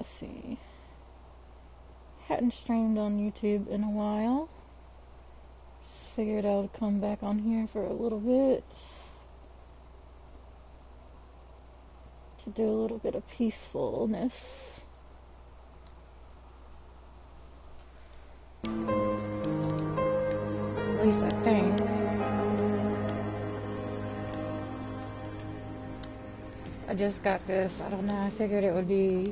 let's see. Hadn't streamed on YouTube in a while. Just figured I would come back on here for a little bit to do a little bit of peacefulness. At least I think. I just got this. I don't know. I figured it would be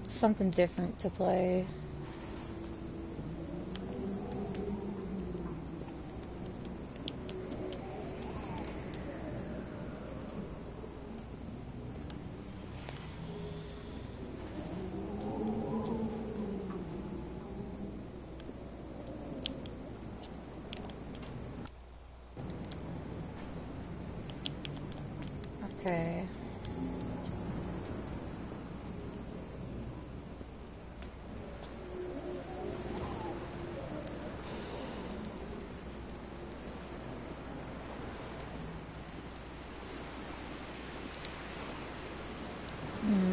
something different to play. Okay.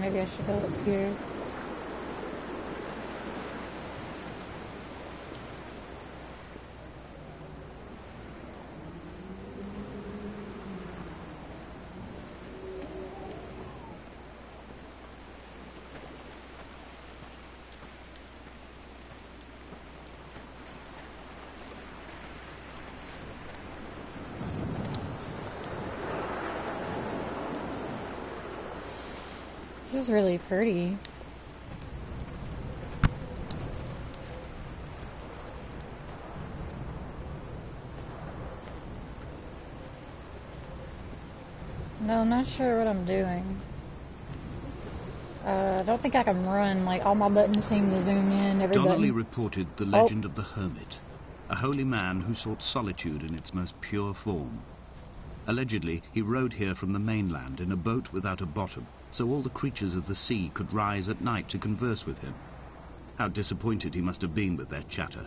Maybe I should go up here. This is really pretty. No, I'm not sure what I'm doing. I don't think I can run. Like, all my buttons seem to zoom in. Every Donnelly button. reported the legend of the hermit, a holy man who sought solitude in its most pure form. Allegedly, he rode here from the mainland in a boat without a bottom, so all the creatures of the sea could rise at night to converse with him. How disappointed he must have been with their chatter.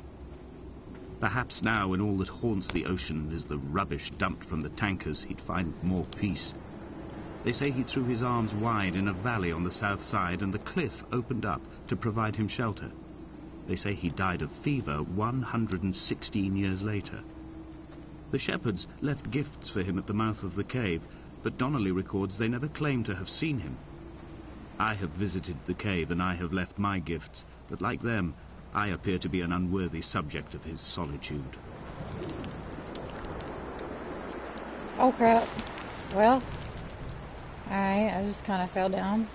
Perhaps now, when all that haunts the ocean is the rubbish dumped from the tankers, he'd find more peace. They say he threw his arms wide in a valley on the south side, and the cliff opened up to provide him shelter. They say he died of fever 116 years later. The shepherds left gifts for him at the mouth of the cave, but Donnelly records they never claimed to have seen him. I have visited the cave and I have left my gifts, but like them, I appear to be an unworthy subject of his solitude. Oh crap. Well, alright, I just kind of fell down.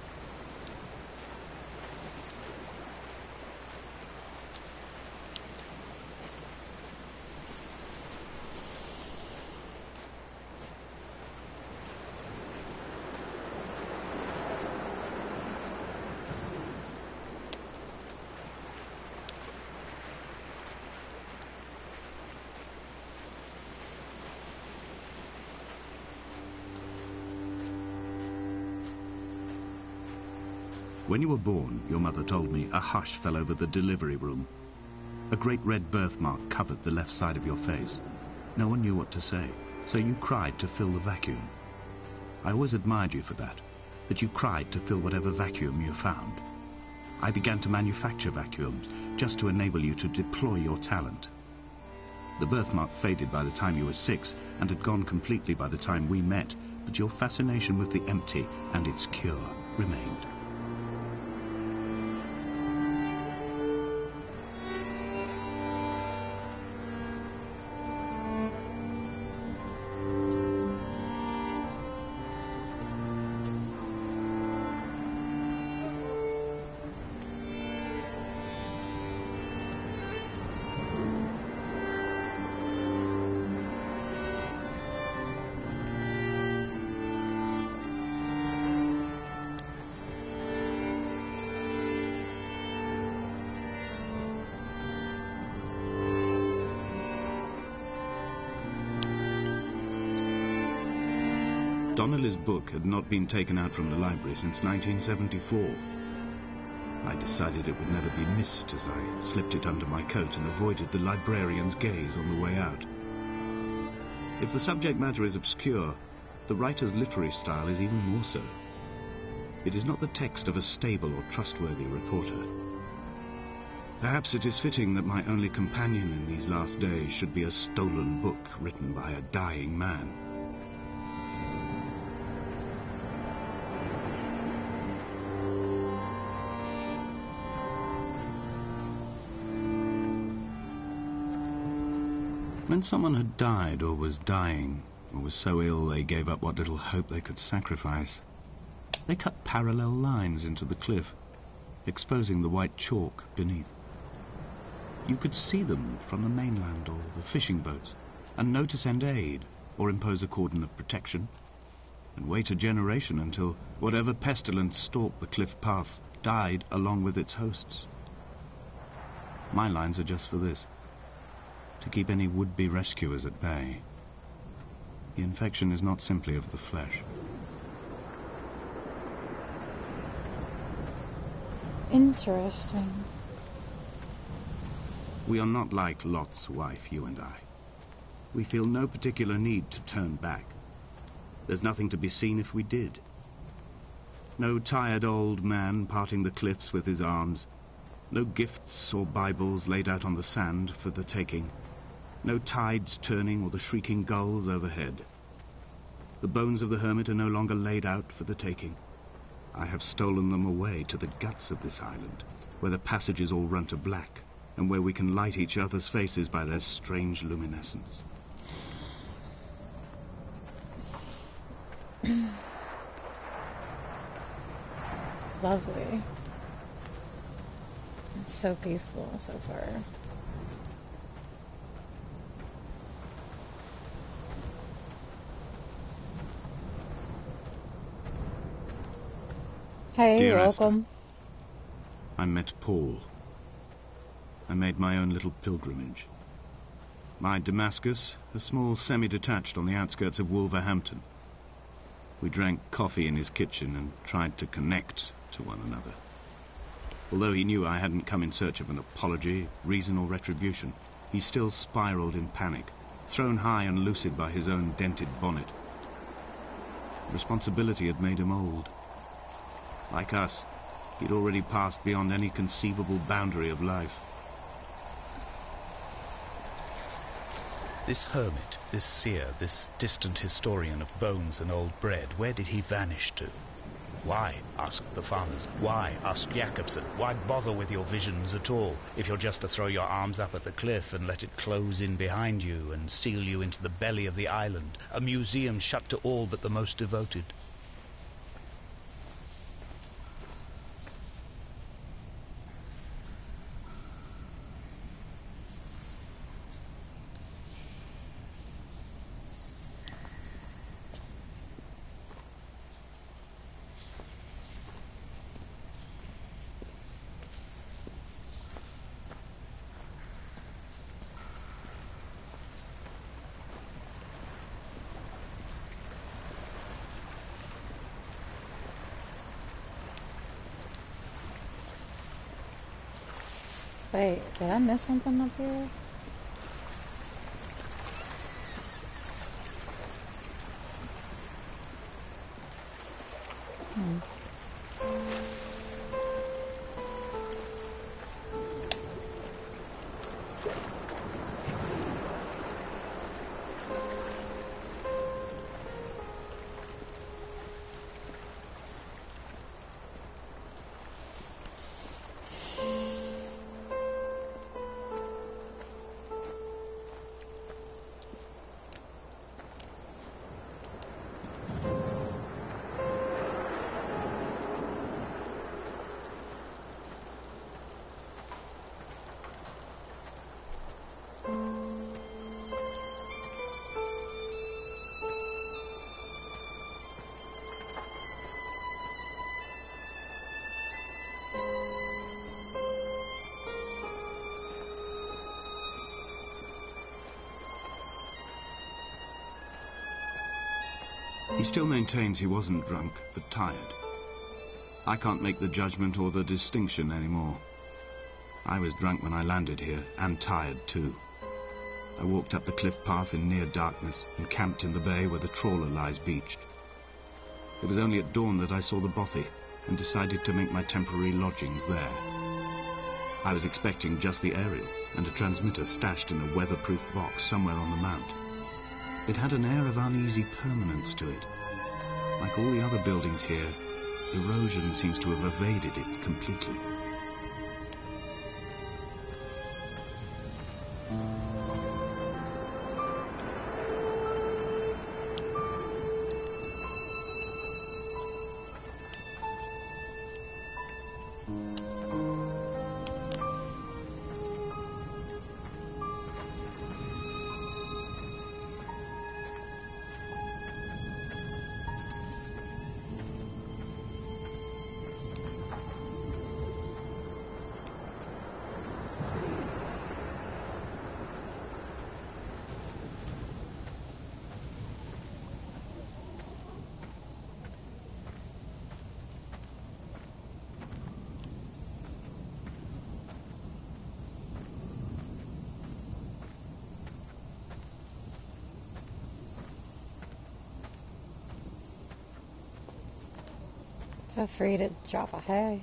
When you were born, your mother told me, a hush fell over the delivery room. A great red birthmark covered the left side of your face. No one knew what to say, so you cried to fill the vacuum. I always admired you for that you cried to fill whatever vacuum you found. I began to manufacture vacuums just to enable you to deploy your talent. The birthmark faded by the time you were 6 and had gone completely by the time we met, but your fascination with the empty and its cure remained. Donnelly's book had not been taken out from the library since 1974. I decided it would never be missed as I slipped it under my coat and avoided the librarian's gaze on the way out. If the subject matter is obscure, the writer's literary style is even more so. It is not the text of a stable or trustworthy reporter. Perhaps it is fitting that my only companion in these last days should be a stolen book written by a dying man. When someone had died or was dying, or was so ill they gave up what little hope they could sacrifice, they cut parallel lines into the cliff, exposing the white chalk beneath. You could see them from the mainland or the fishing boats, and know to send aid or impose a cordon of protection, and wait a generation until whatever pestilence stalked the cliff paths died along with its hosts. My lines are just for this, to keep any would-be rescuers at bay. The infection is not simply of the flesh. Interesting. We are not like Lot's wife, you and I. We feel no particular need to turn back. There's nothing to be seen if we did. No tired old man parting the cliffs with his arms. No gifts or Bibles laid out on the sand for the taking. No tides turning or the shrieking gulls overhead. The bones of the hermit are no longer laid out for the taking. I have stolen them away to the guts of this island, where the passages all run to black, and where we can light each other's faces by their strange luminescence. It's lovely. It's so peaceful so far. Hey, Dear welcome. I met Paul. I made my own little pilgrimage. My Damascus, a small semi-detached on the outskirts of Wolverhampton. We drank coffee in his kitchen and tried to connect to one another. Although he knew I hadn't come in search of an apology, reason or retribution, he still spiraled in panic, thrown high and lucid by his own dented bonnet. Responsibility had made him old. Like us, he'd already passed beyond any conceivable boundary of life. This hermit, this seer, this distant historian of bones and old bread, where did he vanish to? Why, asked the farmers. Why, asked Jakobsen. Why bother with your visions at all, if you're just to throw your arms up at the cliff and let it close in behind you and seal you into the belly of the island, a museum shut to all but the most devoted? Wait, did I miss something up here? He still maintains he wasn't drunk, but tired. I can't make the judgment or the distinction anymore. I was drunk when I landed here, and tired too. I walked up the cliff path in near darkness and camped in the bay where the trawler lies beached. It was only at dawn that I saw the bothy, and decided to make my temporary lodgings there. I was expecting just the aerial and a transmitter stashed in a weatherproof box somewhere on the mount. It had an air of uneasy permanence to it. Like all the other buildings here, erosion seems to have evaded it completely. Feel free to drop a hay.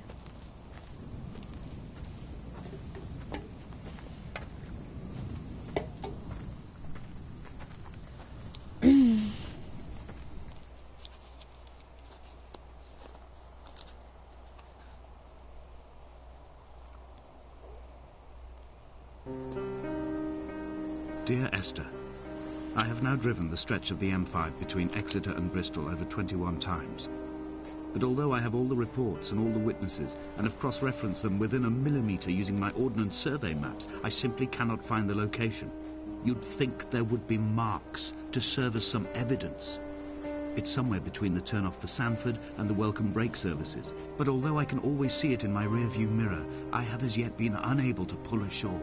Dear Esther, I have now driven the stretch of the M5 between Exeter and Bristol over 21 times. But although I have all the reports and all the witnesses, and have cross-referenced them within a millimetre using my Ordnance Survey maps, I simply cannot find the location. You'd think there would be marks to serve as some evidence. It's somewhere between the turn-off for Sanford and the welcome brake services. But although I can always see it in my rear-view mirror, I have as yet been unable to pull ashore.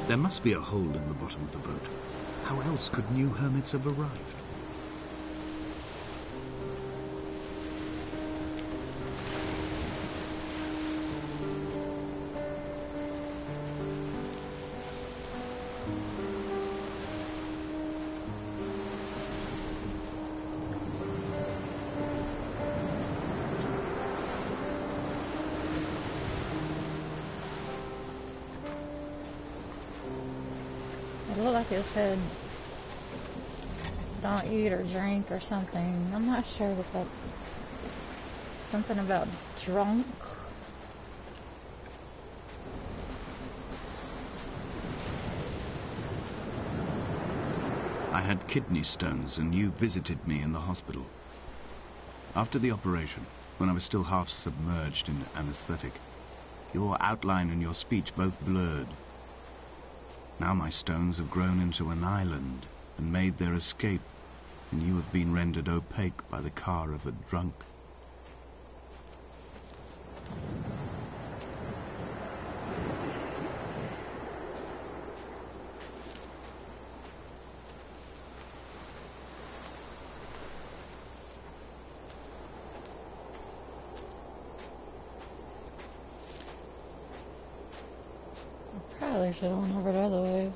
There must be a hole in the bottom of the boat. How else could new hermits have arrived? It looked like it said don't eat or drink or something. I'm not sure what that... Something about drunk. I had kidney stones and you visited me in the hospital. After the operation, when I was still half submerged in anesthetic, your outline and your speech both blurred. Now my stones have grown into an island and made their escape, and you have been rendered opaque by the car of a drunk. probably should have went over the other way.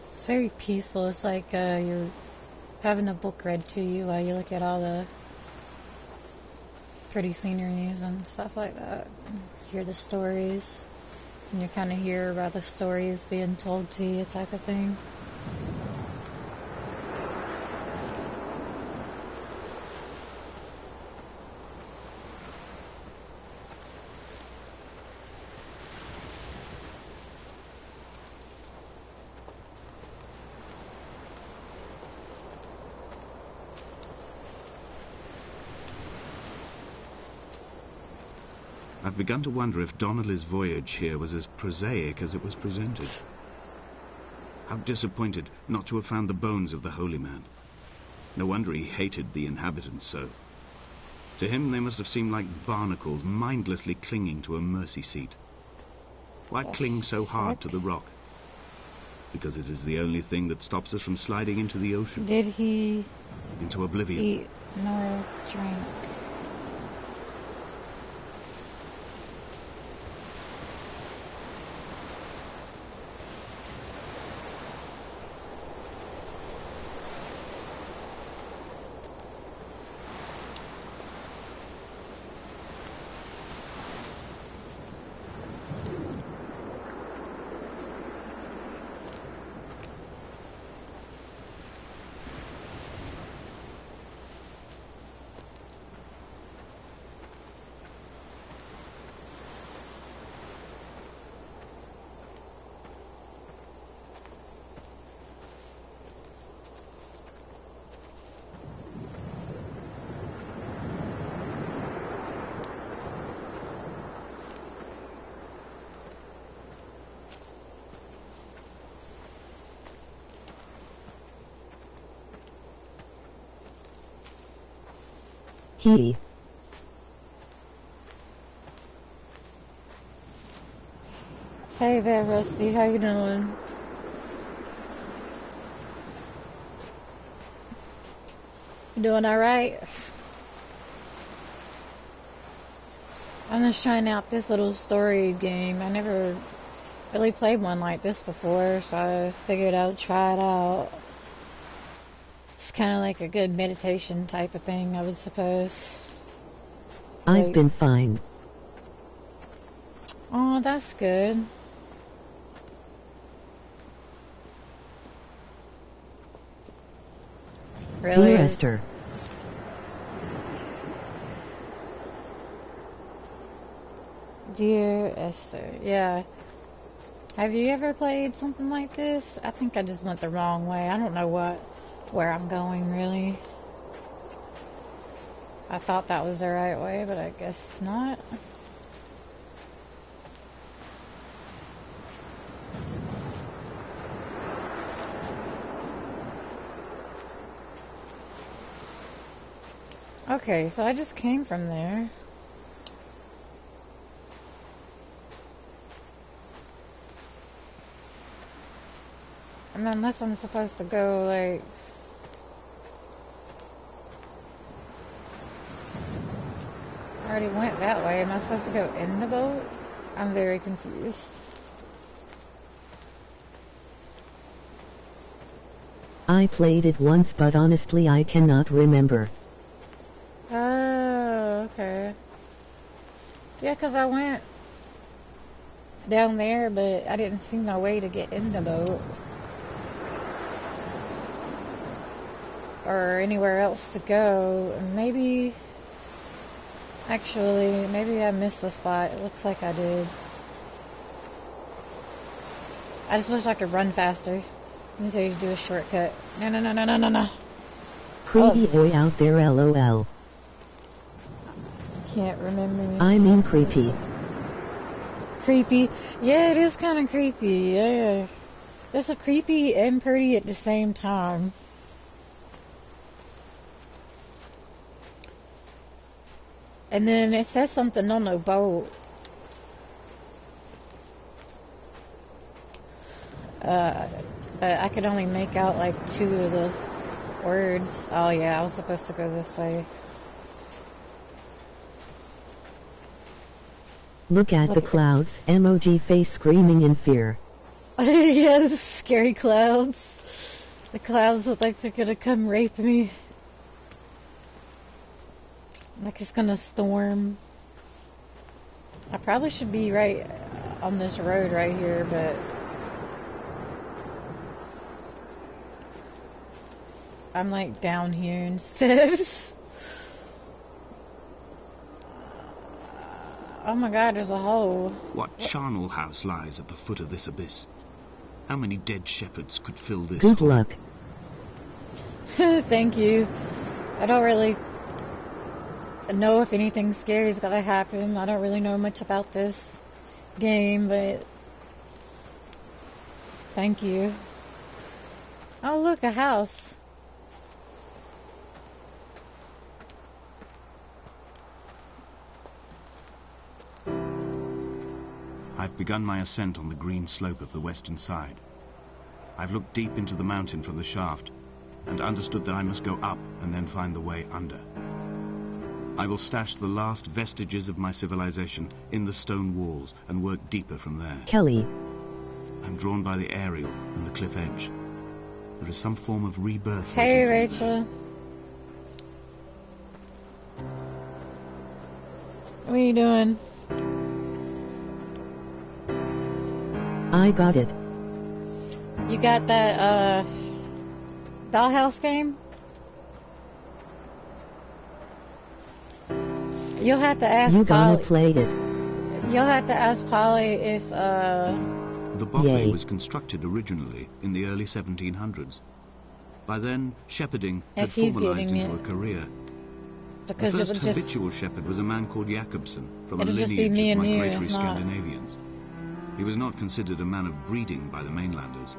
It's very peaceful. It's like you're having a book read to you while you look at all the pretty sceneries and stuff like that. Hear the stories, and you kind of hear about the stories being told to you, type of thing. I've begun to wonder if Donnelly's voyage here was as prosaic as it was presented. How disappointed not to have found the bones of the holy man. No wonder he hated the inhabitants so. To him they must have seemed like barnacles mindlessly clinging to a mercy seat. Why cling so hard to the rock? Because it is the only thing that stops us from sliding into the ocean. Did he into oblivion. eat nor drink? He. Hey there, Rusty. How you doing? You doing alright? I'm just trying out this little story game. I never really played one like this before, so I figured I would try it out. It's kind of like a good meditation type of thing, I would suppose. I've been fine. Oh, that's good. Really? Dear Esther. Dear Esther, yeah. Have you ever played something like this? I think I just went the wrong way. I don't know where I'm going, really. I thought that was the right way, but I guess not. Okay, so I just came from there. I mean, unless I'm supposed to go, like... I already went that way. Am I supposed to go in the boat? I'm very confused. I played it once, but honestly I cannot remember. Oh, okay. Yeah, 'cause I went down there, but I didn't see no way to get in the boat. Or anywhere else to go. And maybe... Actually, maybe I missed a spot. It looks like I did. I just wish I could run faster. Let me tell you to do a shortcut. No, no, no, no, no, no, no. Creepy boy out there, LOL. Can't remember. I mean creepy. Creepy. Yeah, it is kind of creepy. Yeah. It's a creepy and pretty at the same time. And then it says something on the boat. but I could only make out like 2 of the words. Oh yeah, I was supposed to go this way. Look at the clouds, emoji face screaming in fear. Yeah, the scary clouds. The clouds look like they're gonna come rape me. Like it's gonna storm. I probably should be right on this road right here, but I'm like down here instead. Oh my god, there's a hole. What charnel house lies at the foot of this abyss? How many dead shepherds could fill this? Good luck. Thank you. I don't really know if anything scary is gonna happen. I don't really know much about this game, but thank you. Oh look, a house. I've begun my ascent on the green slope of the western side. I've looked deep into the mountain from the shaft and understood that I must go up and then find the way under. I will stash the last vestiges of my civilization in the stone walls and work deeper from there. Kelly. I'm drawn by the aerial and the cliff edge. There is some form of rebirth. Hey, Rachel. What are you doing? I got it. You got that, Dollhouse game? You'll have to ask You gonna Polly. play it. You'll have to ask Polly if, The buffet Yay. was constructed originally in the early 1700s. By then, shepherding had If he's formalized getting into it. a career. The because it first would just... habitual shepherd was a man called Jakobsen, from a It'll just be lineage me of and you, migratory if not. Scandinavians. He was not considered a man of breeding by the mainlanders.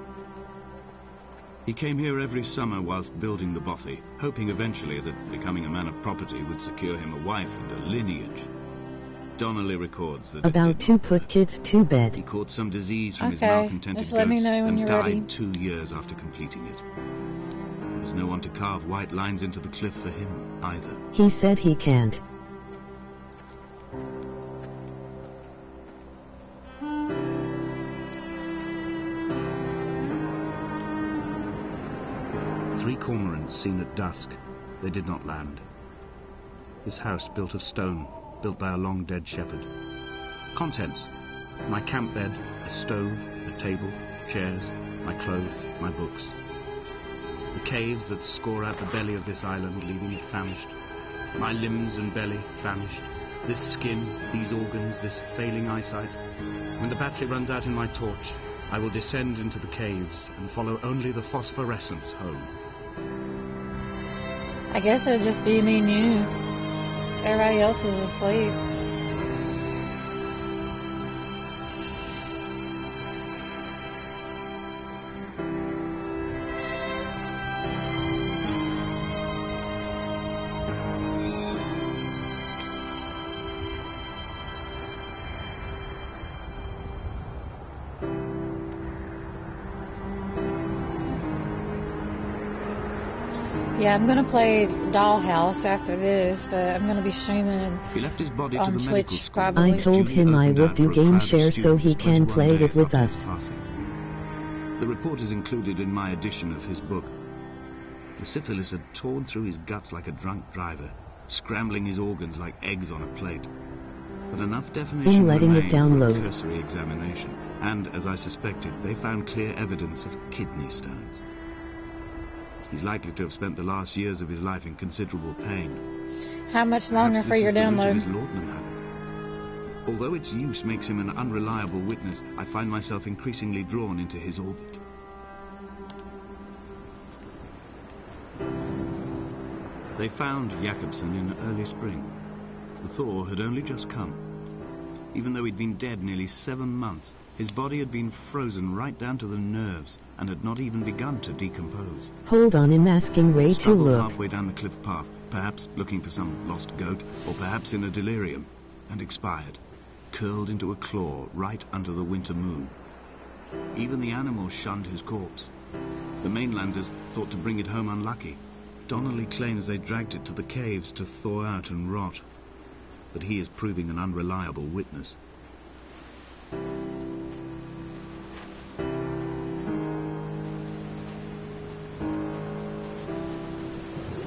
He came here every summer whilst building the bothy, hoping eventually that becoming a man of property would secure him a wife and a lineage. Donnelly records that About to put kids to he bed. caught some disease from his Okay, malcontented just let me goats know when and you're died ready. 2 years after completing it. There was no one to carve white lines into the cliff for him either. He said he can't. Three cormorants seen at dusk. They did not land. This house built of stone, built by a long-dead shepherd. Contents: my camp bed, a stove, a table, chairs, my clothes, my books. The caves that score out the belly of this island, leaving it famished. My limbs and belly famished. This skin, these organs, this failing eyesight. When the battery runs out in my torch, I will descend into the caves and follow only the phosphorescence home. I guess it'd just be me and you. Everybody else is asleep. Yeah, I'm gonna play Dollhouse after this, but I'm gonna be streaming He left his body to on the medical Twitch school. probably. I told Judy him I opened would out do for a game crowd of share so he students can 21 play it days with after us. his passing. The report is included in my edition of his book. The syphilis had torn through his guts like a drunk driver, scrambling his organs like eggs on a plate. But enough definition In letting it remained for a download. cursory examination, and, as I suspected, they found clear evidence of kidney stones. He's likely to have spent the last years of his life in considerable pain. How much longer Perhaps for this your is the root of download? his laudanum habit. Although its use makes him an unreliable witness, I find myself increasingly drawn into his orbit. They found Jakobsen in early spring. The thaw had only just come. Even though he'd been dead nearly 7 months, his body had been frozen right down to the nerves and had not even begun to decompose. Hold on, I'm asking Ray to Struggled look. halfway down the cliff path, perhaps looking for some lost goat, or perhaps in a delirium, and expired, curled into a claw right under the winter moon. Even the animals shunned his corpse. The mainlanders thought to bring it home unlucky. Donnelly claims they dragged it to the caves to thaw out and rot, but he is proving an unreliable witness.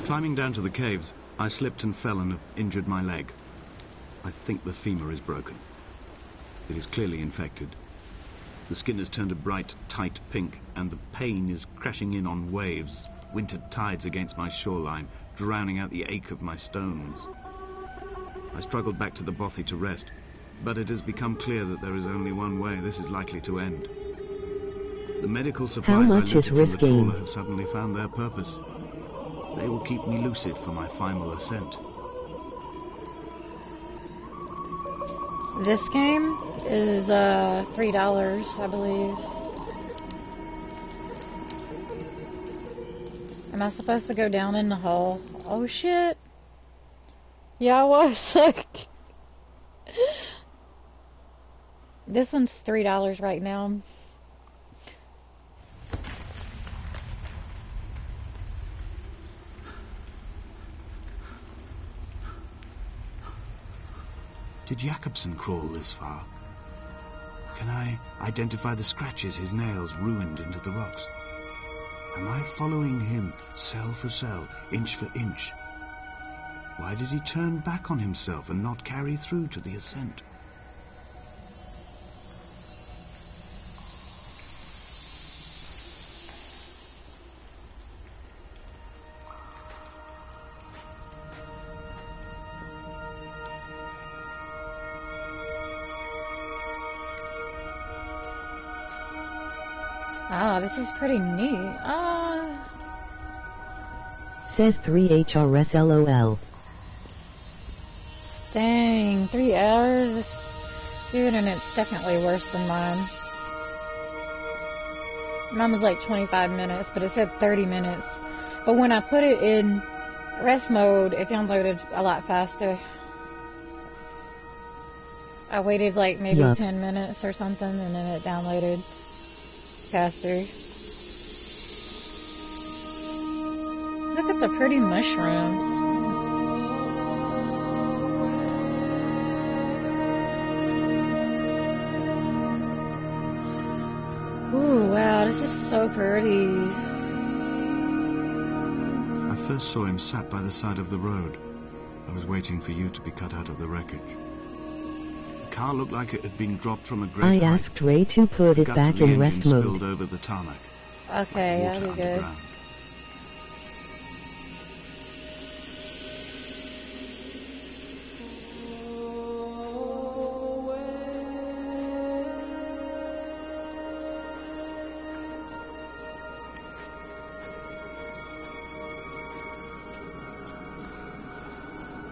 Climbing down to the caves, I slipped and fell and have injured my leg. I think the femur is broken. It is clearly infected. The skin has turned a bright, tight pink, and the pain is crashing in on waves, winter tides against my shoreline, drowning out the ache of my stones. I struggled back to the bothy to rest, but it has become clear that there is only one way this is likely to end. The medical supplies I looted from the trawler have suddenly found their purpose. They will keep me lucid for my final ascent. This game is $3, I believe. Am I supposed to go down in the hole? Oh shit. Yeah, I was like... This one's $3 right now. Did Jakobsen crawl this far? Can I identify the scratches his nails ruined into the rocks? Am I following him cell for cell, inch for inch? Why did he turn back on himself and not carry through to the ascent? Ah, this is pretty neat. Says 3HRSLOL. Dang, 3 hours? Dude, and it's definitely worse than mine. Mine was like 25 minutes, but it said 30 minutes. But when I put it in rest mode, it downloaded a lot faster. I waited like maybe 10 minutes or something, and then it downloaded faster. Look at the pretty mushrooms. Ooh, wow, this is so pretty. I first saw him sat by the side of the road. I was waiting for you to be cut out of the wreckage. The car looked like it had been dropped from a great height. I asked Ray to put it back in rest mode. Spilled over the tarmac. Okay, like that'll be good. Underground.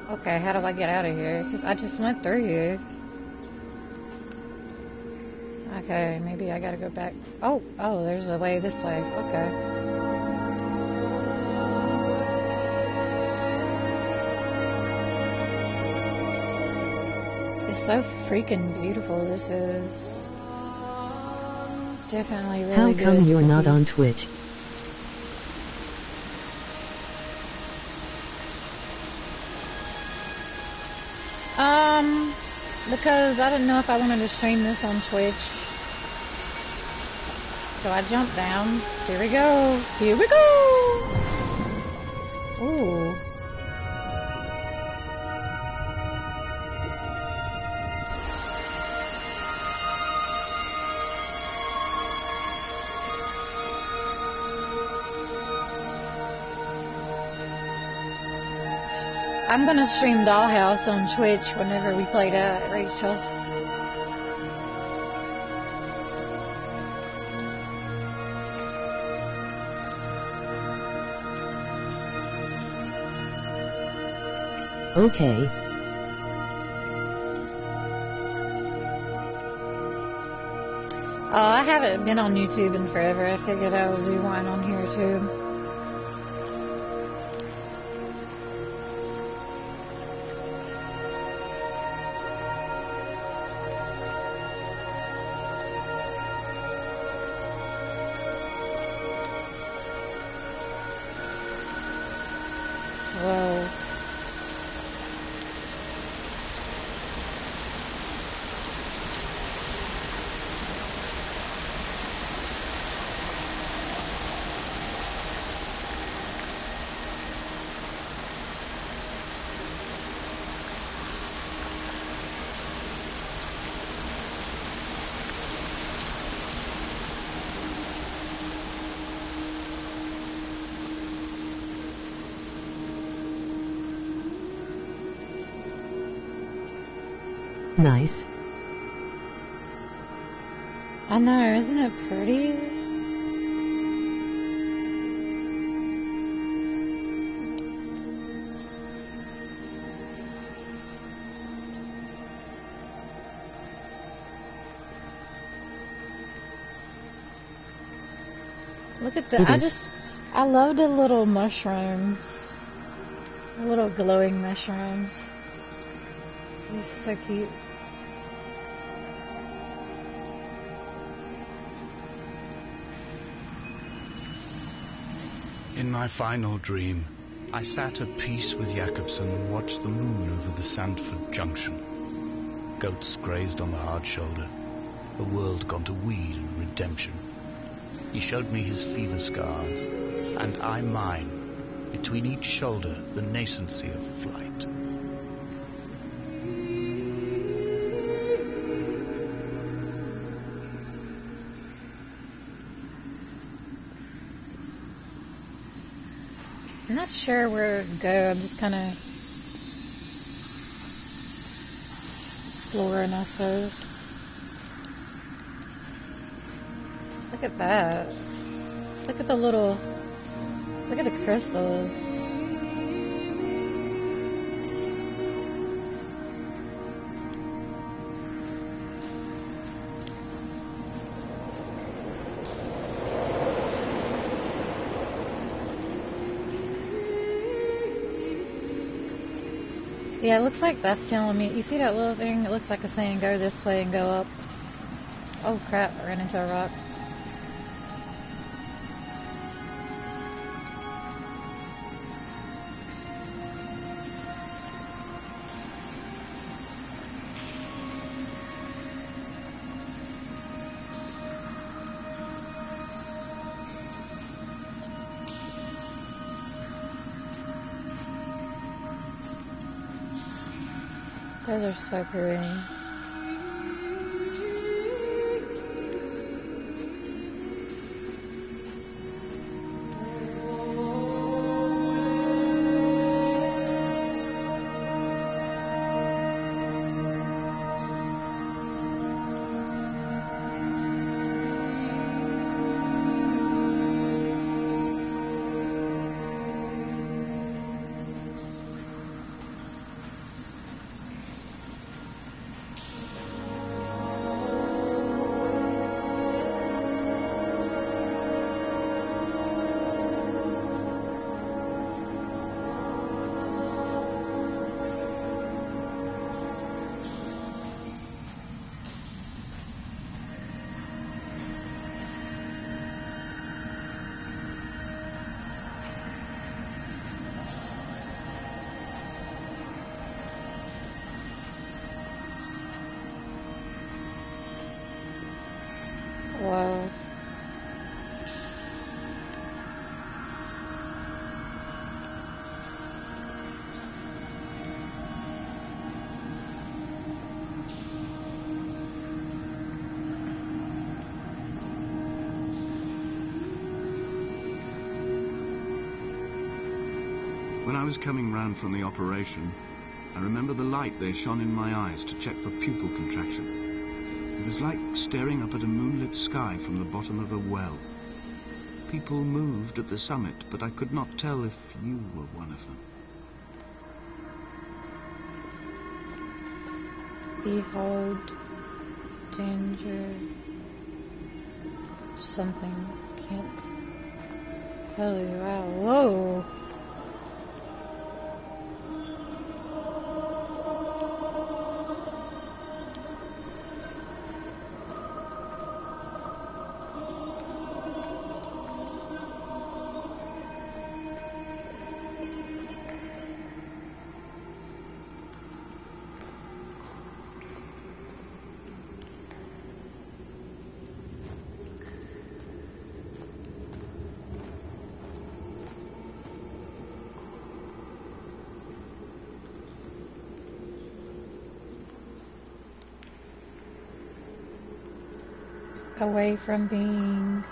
Okay, how do I get out of here? Because I just went through here. Okay, maybe I gotta go back. Oh, there's a way this way. Okay. It's so freaking beautiful, this is. Definitely really good. How come you're not on Twitch? Because I didn't know if I wanted to stream this on Twitch. So I jumped down. Here we go. Here we go. Ooh. I'm gonna stream Dollhouse on Twitch whenever we play that, Rachel. Okay. I haven't been on YouTube in forever. I figured I would do one on here too. Whoa. Nice. I know, isn't it pretty? Look at the, It is. I love the little mushrooms. Little glowing mushrooms. It's so cute. In my final dream, I sat at peace with Jakobsen and watched the moon over the Sandford Junction. Goats grazed on the hard shoulder. The world gone to weed and redemption. He showed me his fever scars, and I mine. Between each shoulder, the nascency of flight. I'm not sure where to go. I'm just kind of exploring, I suppose. Look at that. Look at the little... Look at the crystals. Yeah, it looks like that's telling me... You see that little thing? It looks like it's saying go this way and go up. Oh crap, I ran into a rock. Those are so pretty. Wow. When I was coming round from the operation, I remember the light they shone in my eyes to check for pupil contraction. It was like staring up at a moonlit sky from the bottom of a well. People moved at the summit, but I could not tell if you were one of them. Behold, danger, something can't... Holy wow, whoa! away from being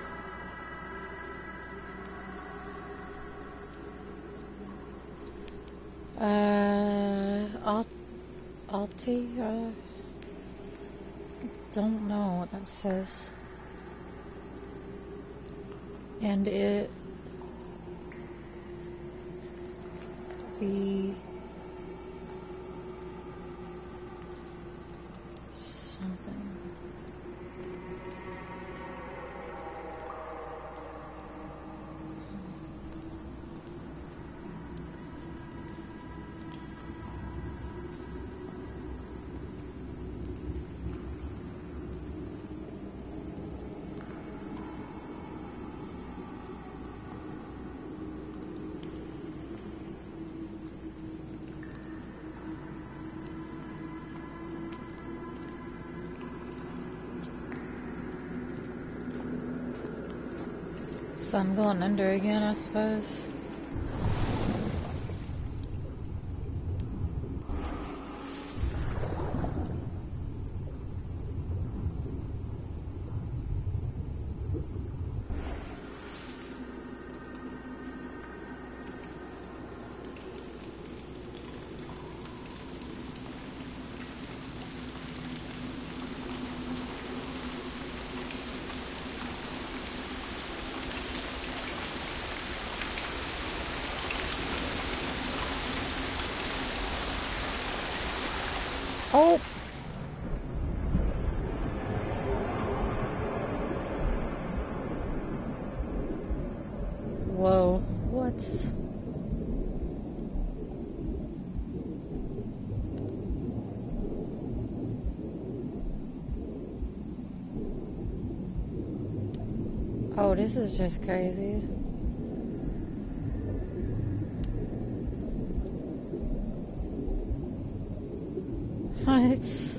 Alti, don't know what that says. And it be something. So I'm going under again, I suppose. Oh! Whoa, what? Oh, this is just crazy. What?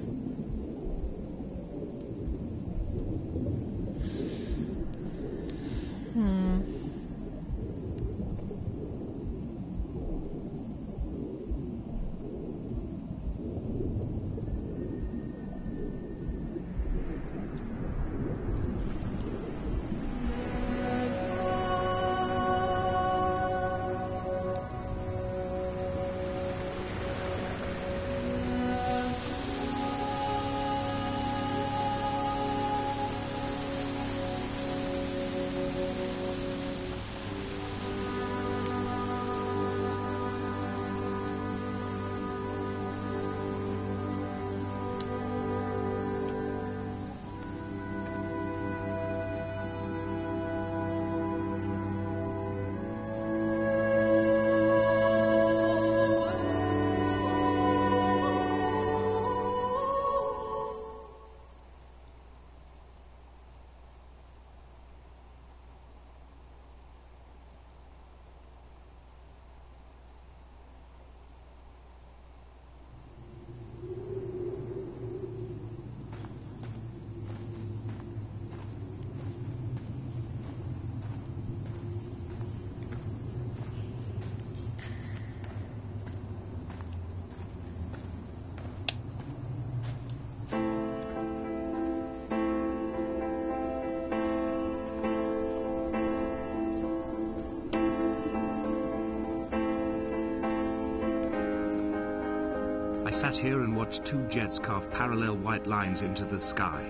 I sat here and watched two jets carve parallel white lines into the sky.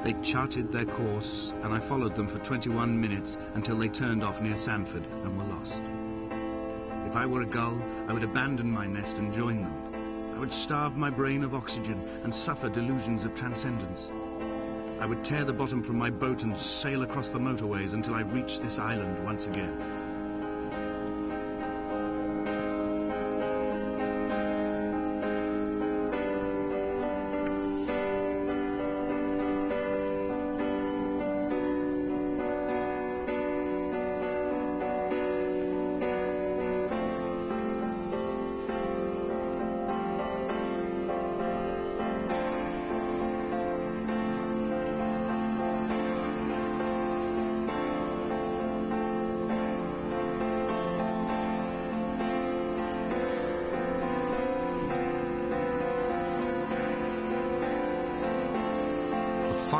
They charted their course, and I followed them for 21 minutes until they turned off near Sanford and were lost. If I were a gull, I would abandon my nest and join them. I would starve my brain of oxygen and suffer delusions of transcendence. I would tear the bottom from my boat and sail across the motorways until I reached this island once again.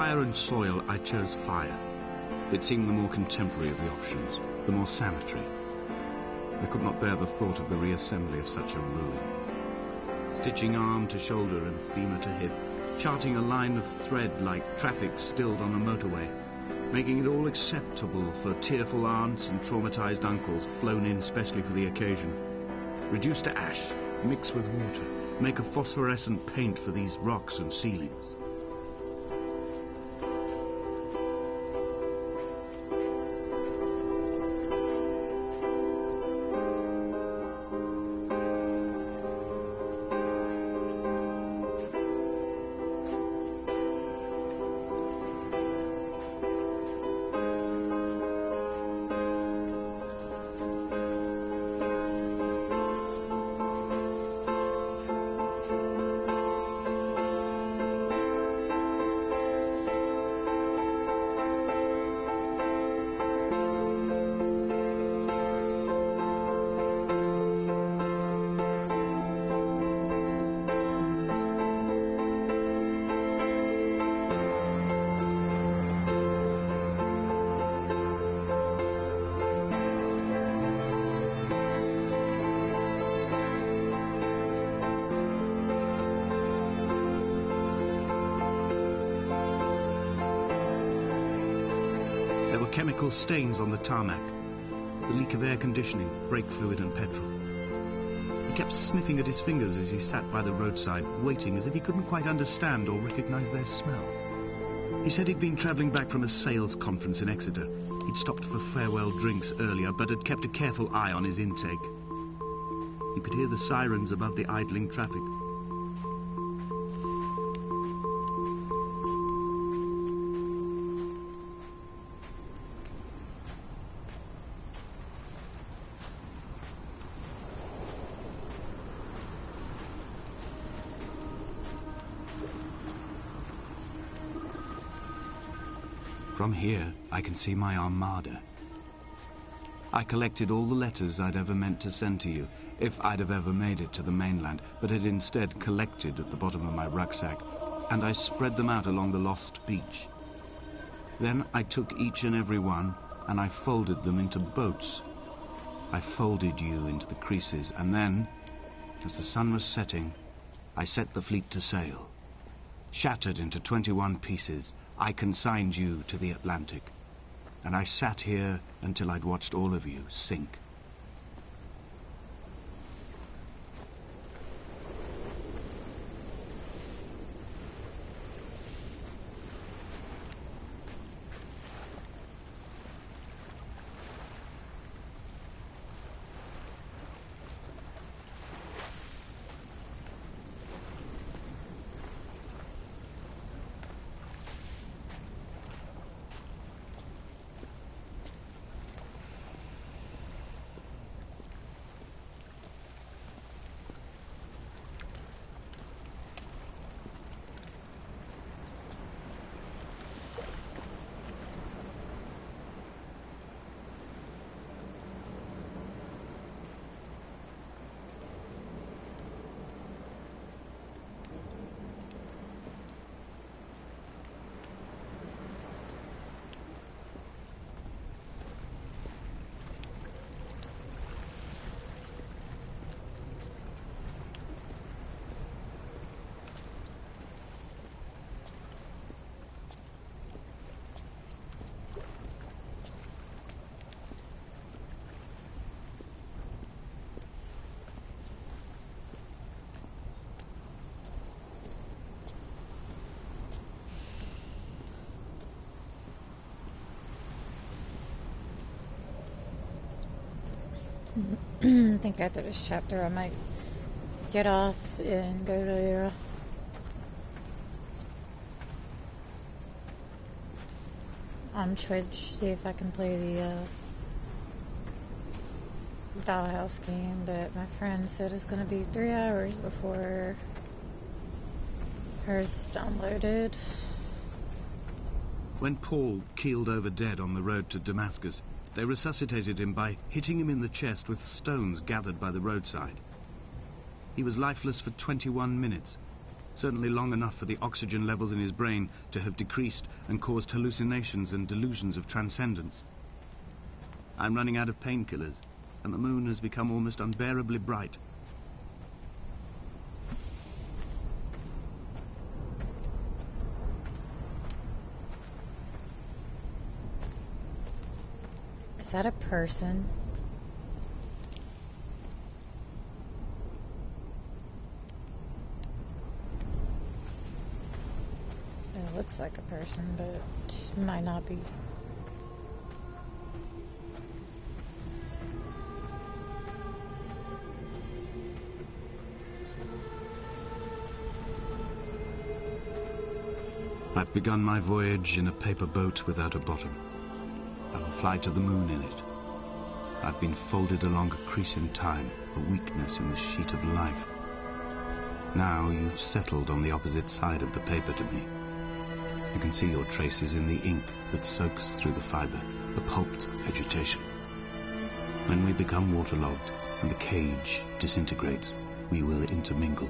fire and soil, I chose fire. It seemed the more contemporary of the options, the more sanitary. I could not bear the thought of the reassembly of such a ruin. Stitching arm to shoulder and femur to hip, charting a line of thread like traffic stilled on a motorway, making it all acceptable for tearful aunts and traumatized uncles flown in specially for the occasion. Reduce to ash, mix with water, make a phosphorescent paint for these rocks and ceilings. Chemical stains on the tarmac, the leak of air conditioning, brake fluid and petrol. He kept sniffing at his fingers as he sat by the roadside, waiting as if he couldn't quite understand or recognize their smell. He said he'd been travelling back from a sales conference in Exeter. He'd stopped for farewell drinks earlier, but had kept a careful eye on his intake. You could hear the sirens above the idling traffic. From here, I can see my Armada. I collected all the letters I'd ever meant to send to you, if I'd have ever made it to the mainland, but had instead collected at the bottom of my rucksack, and I spread them out along the lost beach. Then I took each and every one, and I folded them into boats. I folded you into the creases, and then, as the sun was setting, I set the fleet to sail. Shattered into 21 pieces, I consigned you to the Atlantic, and I sat here until I'd watched all of you sink. I think after this chapter I might get off and go to on Twitch, see if I can play the Dollhouse game, but my friend said it's going to be 3 hours before hers is downloaded. When Paul keeled over dead on the road to Damascus, they resuscitated him by hitting him in the chest with stones gathered by the roadside. He was lifeless for 21 minutes, certainly long enough for the oxygen levels in his brain to have decreased and caused hallucinations and delusions of transcendence. I'm running out of painkillers, and the moon has become almost unbearably bright. Is that a person? It looks like a person, but it might not be. I've begun my voyage in a paper boat without a bottom. I will fly to the moon in it. I've been folded along a crease in time, a weakness in the sheet of life. Now you've settled on the opposite side of the paper to me. I can see your traces in the ink that soaks through the fibre, the pulped vegetation. When we become waterlogged and the cage disintegrates, we will intermingle.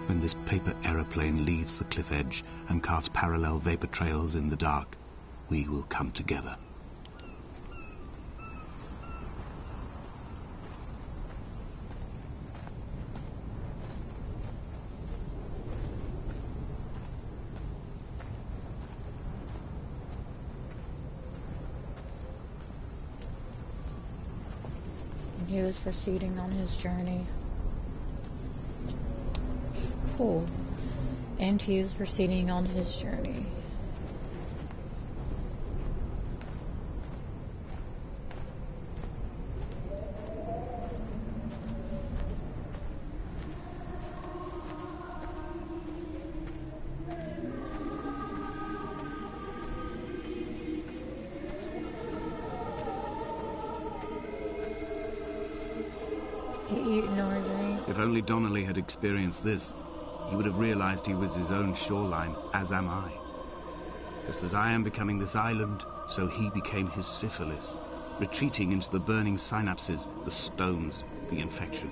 When this paper aeroplane leaves the cliff edge and carts parallel vapor trails in the dark, we will come together. He was proceeding on his journey. Cool. And he was proceeding on his journey. If only Donnelly had experienced this, he would have realized he was his own shoreline, as am I. Just as I am becoming this island, so he became his syphilis, retreating into the burning synapses, the stones, the infection.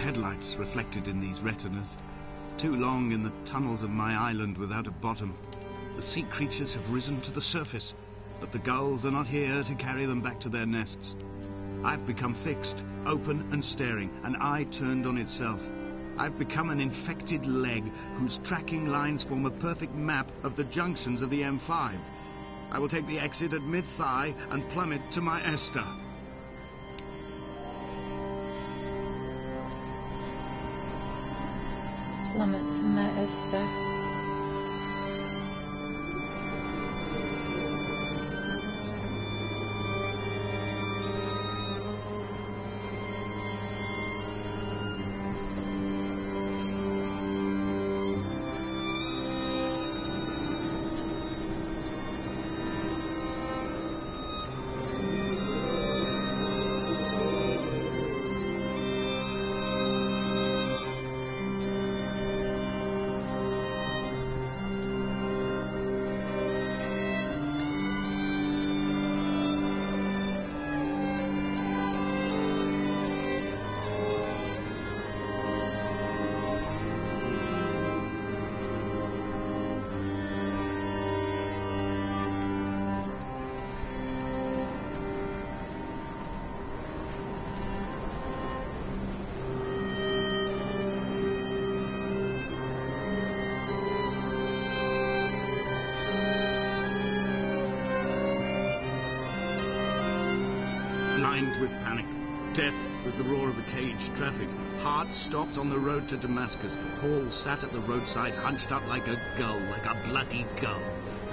Headlights reflected in these retinas. Too long in the tunnels of my island without a bottom. The sea creatures have risen to the surface, but the gulls are not here to carry them back to their nests. I've become fixed, open and staring, an eye turned on itself. I've become an infected leg whose tracking lines form a perfect map of the junctions of the M5. I will take the exit at mid-thigh and plummet to my Esther. Plummet to my Esther. Blind with panic, deaf with the roar of the caged traffic, heart stopped on the road to Damascus. Paul sat at the roadside, hunched up like a gull, like a bloody gull.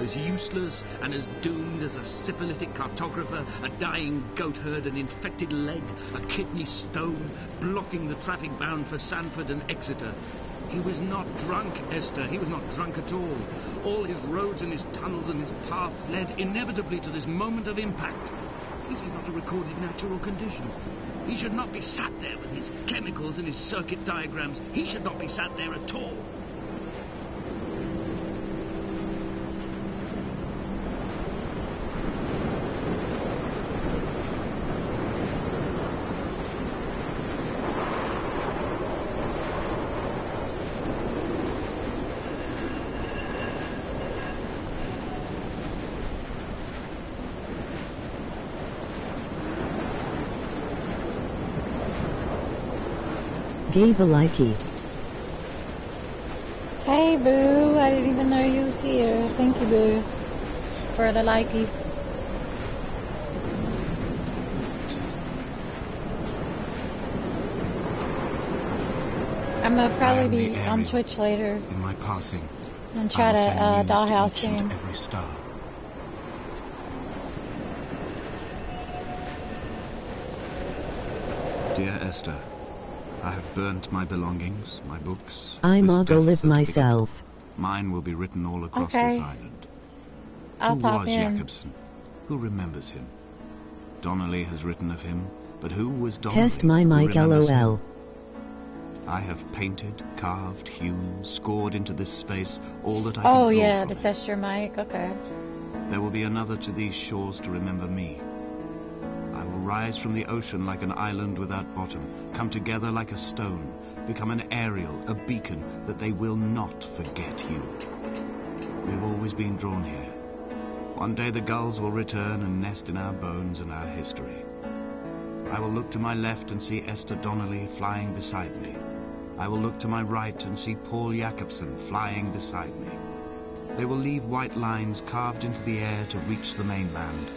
as useless and as doomed as a syphilitic cartographer, a dying goatherd, an infected leg, a kidney stone, blocking the traffic bound for Sanford and Exeter. He was not drunk, Esther. He was not drunk at all. All his roads and his tunnels and his paths led inevitably to this moment of impact. This is not a recorded natural condition. He should not be sat there with his chemicals and his circuit diagrams. He should not be sat there at all. Gave a likey. Hey, Boo. I didn't even know you was here. Thank you, Boo, for the likey. I'm gonna probably be on Twitch later. In my passing, And try to Dollhouse game. every star. Dear Esther, I have burnt my belongings, my books. I'm this a go death live certificate. myself. Mine will be written all across Okay. this island. I'll Who pop was in. Jacobson? Who remembers him? Donnelly has written of him, but who was Donnelly? Test my Who mic remembers him? LOL. I have painted, carved, hewn, scored into this space all that I can Oh, draw yeah, from to it. test your mic. Okay. There will be another to these shores to remember me. I will rise from the ocean like an island without bottom, come together like a stone, become an aerial, a beacon, that they will not forget you. We have always been drawn here. One day the gulls will return and nest in our bones and our history. I will look to my left and see Esther Donnelly flying beside me. I will look to my right and see Paul Jacobson flying beside me. They will leave white lines carved into the air to reach the mainland,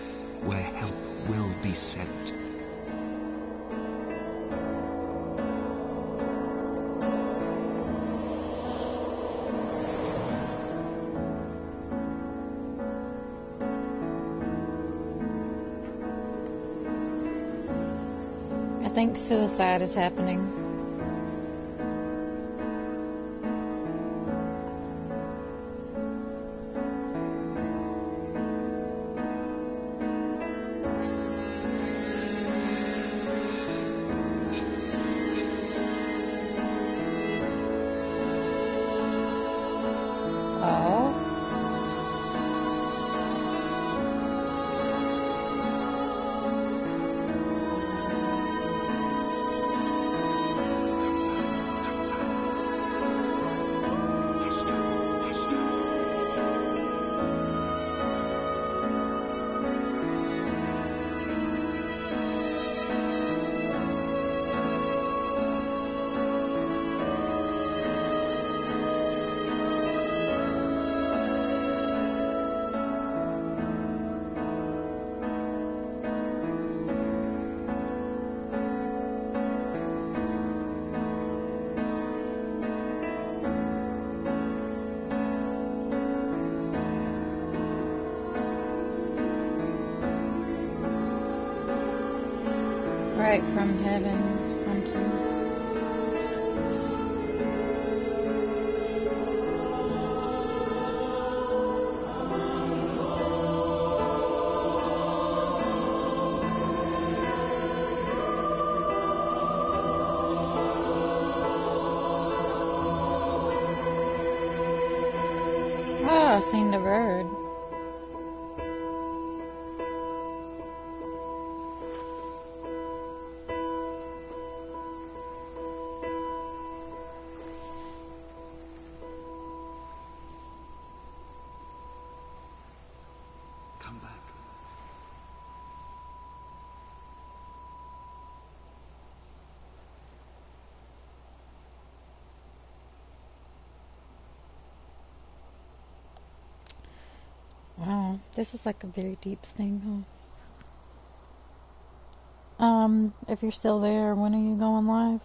where help will be sent. I think suicide is happening. Oh. Right from heaven, something. Oh, I seen the bird. Come back. Wow, this is like a very deep thing, huh? If you're still there, when are you going live?